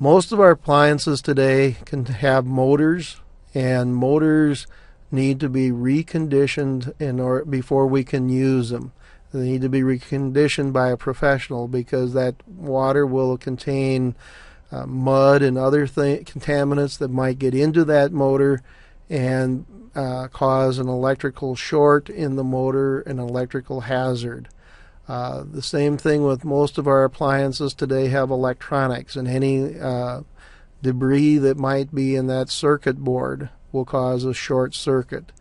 Most of our appliances today can have motors, and motors need to be reconditioned before we can use them. They need to be reconditioned by a professional because that water will contain mud and other contaminants that might get into that motor and cause an electrical short in the motor, an electrical hazard. The same thing with most of our appliances today have electronics, and any debris that might be in that circuit board will cause a short circuit.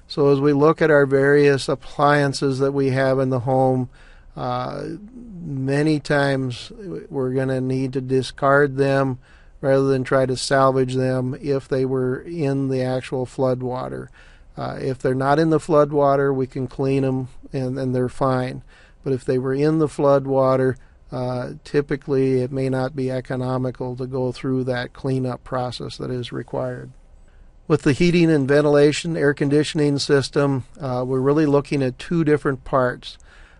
So as we look at our various appliances that we have in the home, many times we're going to need to discard them rather than try to salvage them if they were in the actual flood water. If they're not in the flood water, we can clean them and they're fine. But if they were in the flood water, typically it may not be economical to go through that cleanup process that is required. With the heating and ventilation air conditioning system, we're really looking at two different parts.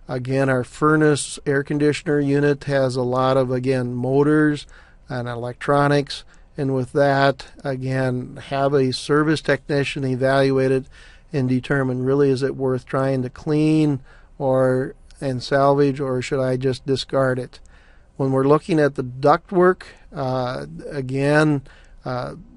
Again, our furnace air conditioner unit has a lot of, again, motors and electronics. And with that, again, have a service technician evaluate it and determine really is it worth trying to clean and salvage, or should I just discard it? When we're looking at the ductwork,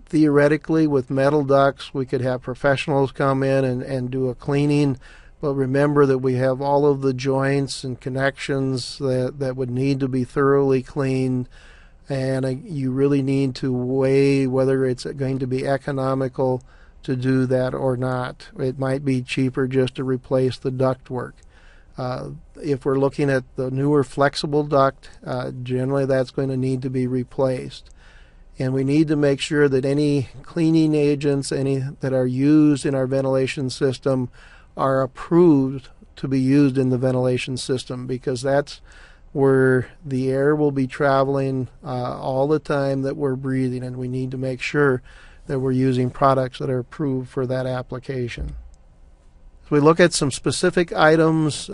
theoretically with metal ducts we could have professionals come in and do a cleaning, but remember that we have all of the joints and connections that would need to be thoroughly cleaned, and you really need to weigh whether it's going to be economical to do that or not. It might be cheaper just to replace the ductwork. If we're looking at the newer flexible duct, generally that's going to need to be replaced. And we need to make sure that any cleaning agents, any that are used in our ventilation system, are approved to be used in the ventilation system, because that's where the air will be traveling all the time that we're breathing, and we need to make sure that we're using products that are approved for that application. So we look at some specific items.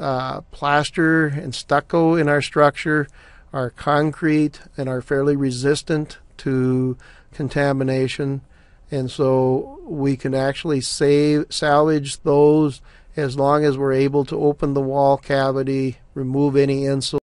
Plaster and stucco in our structure are concrete and are fairly resistant to contamination, and so we can actually salvage those as long as we're able to open the wall cavity, remove any insulation